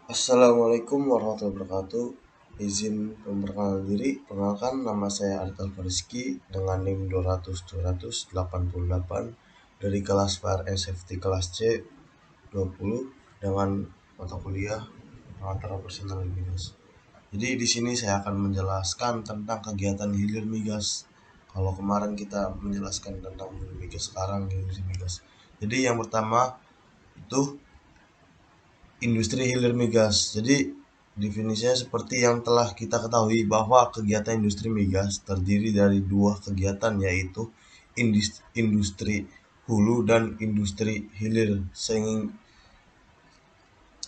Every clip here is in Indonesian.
Assalamualaikum warahmatullahi wabarakatuh. Izin memperkenalkan diri. Perkenalkan, nama saya Artal Fariski dengan NIM 200-288 dari kelas FRSFT kelas C 20 dengan mata kuliah pengantar personal migas. Jadi di sini saya akan menjelaskan tentang kegiatan hilir migas. Kalau kemarin kita menjelaskan tentang hilir migas, sekarang hilir migas. Jadi yang pertama itu industri hilir migas. Jadi definisinya seperti yang telah kita ketahui bahwa kegiatan industri migas terdiri dari dua kegiatan, yaitu industri hulu dan industri hilir.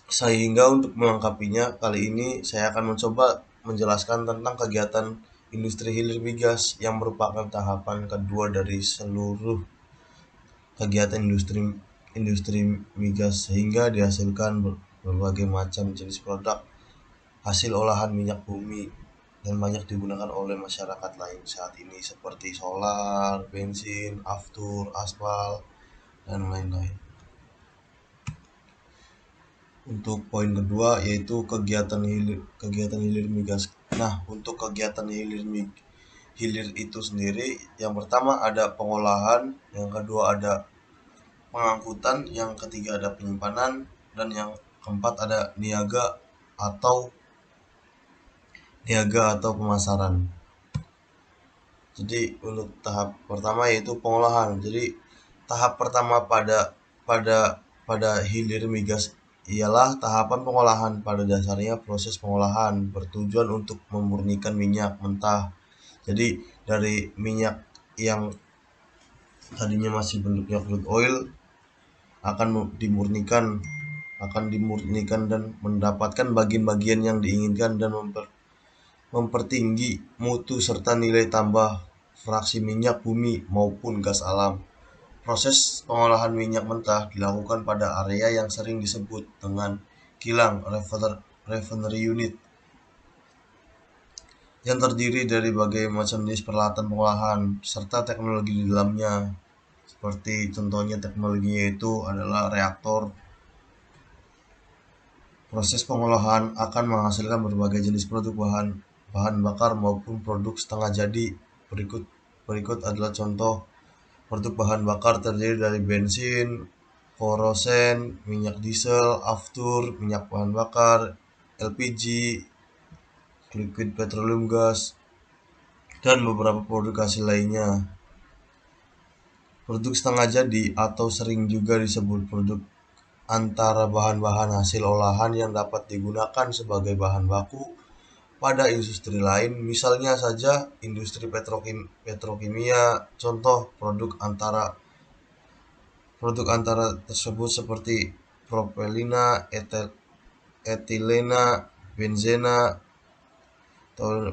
Sehingga untuk melengkapinya, kali ini saya akan mencoba menjelaskan tentang kegiatan industri hilir migas yang merupakan tahapan kedua dari seluruh kegiatan industri migas, sehingga dihasilkan berbagai macam jenis produk hasil olahan minyak bumi dan banyak digunakan oleh masyarakat lain saat ini seperti solar, bensin, aftur, aspal, dan lain-lain. Untuk poin kedua yaitu kegiatan hilir migas. Nah, untuk kegiatan hilir itu sendiri, yang pertama ada pengolahan, yang kedua ada pengangkutan, yang ketiga ada penyimpanan, dan yang keempat ada niaga atau pemasaran. Jadi untuk tahap pertama yaitu pengolahan. Jadi tahap pertama pada pada hilir migas ialah tahapan pengolahan. Pada dasarnya proses pengolahan bertujuan untuk memurnikan minyak mentah. Jadi dari minyak yang tadinya masih bentuknya crude oil akan dimurnikan dan mendapatkan bagian-bagian yang diinginkan dan mempertinggi mutu serta nilai tambah fraksi minyak bumi maupun gas alam. Proses pengolahan minyak mentah dilakukan pada area yang sering disebut dengan kilang refinery unit, yang terdiri dari berbagai macam jenis peralatan pengolahan serta teknologi di dalamnya. Seperti contohnya teknologinya itu adalah reaktor. Proses pengolahan akan menghasilkan berbagai jenis produk bahan bakar maupun produk setengah jadi. Berikut adalah contoh produk bahan bakar terdiri dari bensin, korosen, minyak diesel, aftur, minyak bahan bakar, LPG, liquid petroleum gas, dan beberapa produk hasil lainnya. Produk setengah jadi atau sering juga disebut produk antara bahan-bahan hasil olahan yang dapat digunakan sebagai bahan baku pada industri lain, misalnya saja industri petrokimia. Contoh produk antara tersebut seperti propelina, etilena, benzena, atau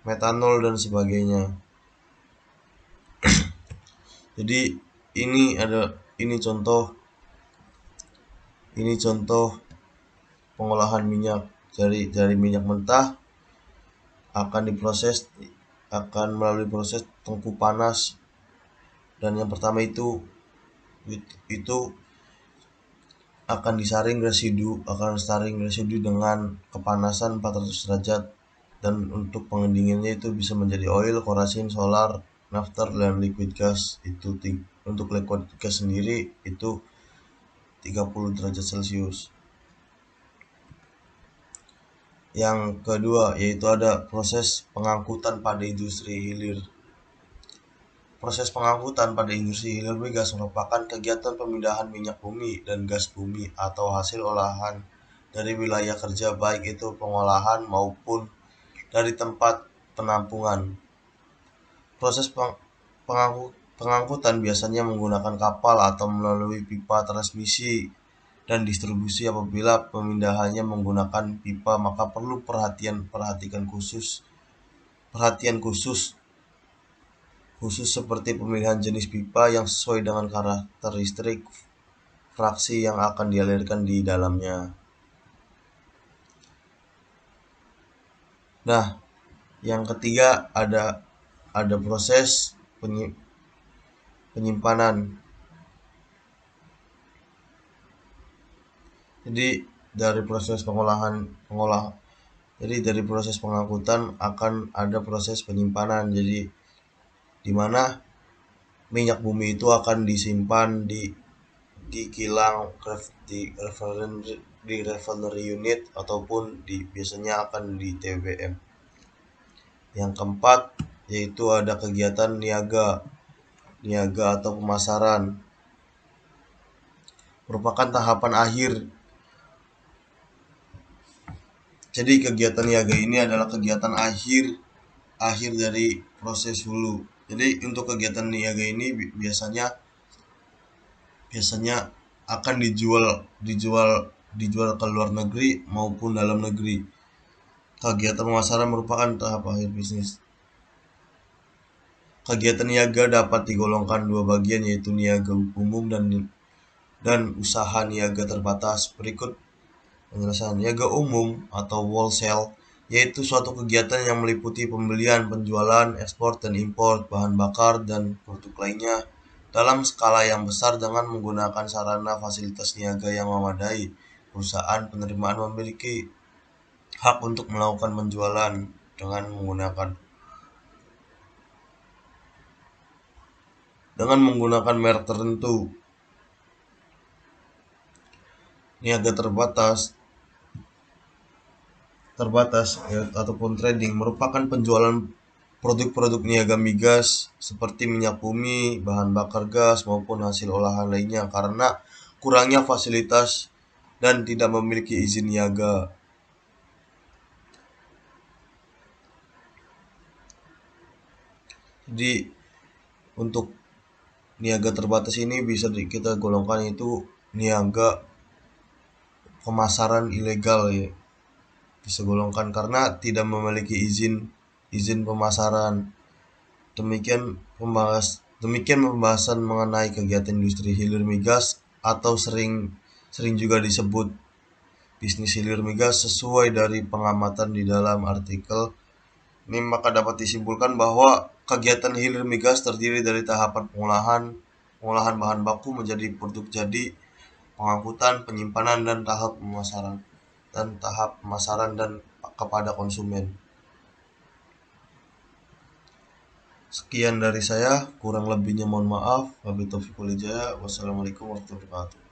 metanol dan sebagainya. Jadi ini contoh pengolahan minyak dari minyak mentah akan melalui proses tungku panas, dan yang pertama itu akan saring residu dengan kepanasan 400 derajat, dan untuk pendinginnya itu bisa menjadi oil, kerasin, solar, naftar, dan liquid gas. Untuk liquid gas sendiri itu 30 derajat Celcius. Yang kedua yaitu ada proses pengangkutan pada industri hilir. Proses pengangkutan pada industri hilir migas merupakan kegiatan pemindahan minyak bumi dan gas bumi atau hasil olahan dari wilayah kerja, baik itu pengolahan maupun dari tempat penampungan. Proses pengangkutan biasanya menggunakan kapal atau melalui pipa transmisi dan distribusi. Apabila pemindahannya menggunakan pipa, maka perlu perhatian khusus seperti pemilihan jenis pipa yang sesuai dengan karakteristik fraksi yang akan dialirkan di dalamnya. Nah, yang ketiga ada proses penyimpanan. Jadi dari proses jadi dari proses pengangkutan akan ada proses penyimpanan. Jadi di mana minyak bumi itu akan disimpan di kilang, di refinery unit, ataupun biasanya akan di TBM. Yang keempat yaitu ada kegiatan niaga atau pemasaran, merupakan tahapan akhir. Jadi kegiatan niaga ini adalah kegiatan akhir dari proses hulu. Jadi untuk kegiatan niaga ini biasanya akan dijual ke luar negeri maupun dalam negeri. Kegiatan pemasaran merupakan tahap akhir bisnis. Kegiatan niaga dapat digolongkan dua bagian, yaitu niaga umum dan usaha niaga terbatas. Berikut penjelasan. Niaga umum atau wholesale yaitu suatu kegiatan yang meliputi pembelian, penjualan, ekspor dan impor bahan bakar dan produk lainnya dalam skala yang besar dengan menggunakan sarana fasilitas niaga yang memadai. Perusahaan penerimaan memiliki hak untuk melakukan penjualan dengan menggunakan merek tertentu. Niaga terbatas ataupun trading merupakan penjualan produk-produk niaga migas seperti minyak bumi, bahan bakar gas maupun hasil olahan lainnya karena kurangnya fasilitas dan tidak memiliki izin niaga. Jadi untuk niaga terbatas ini bisa kita golongkan itu niaga pemasaran ilegal, ya. Bisa golongkan karena tidak memiliki izin pemasaran. Demikian pembahasan mengenai kegiatan industri hilir migas atau sering juga disebut bisnis hilir migas sesuai dari pengamatan di dalam artikel ini. Maka dapat disimpulkan bahwa kegiatan hilir migas terdiri dari tahapan pengolahan bahan baku menjadi produk jadi, pengangkutan, penyimpanan dan tahap pemasaran dan kepada konsumen. Sekian dari saya, kurang lebihnya mohon maaf. Wabillahi taufiq wal hidayah. Wassalamualaikum warahmatullahi wabarakatuh.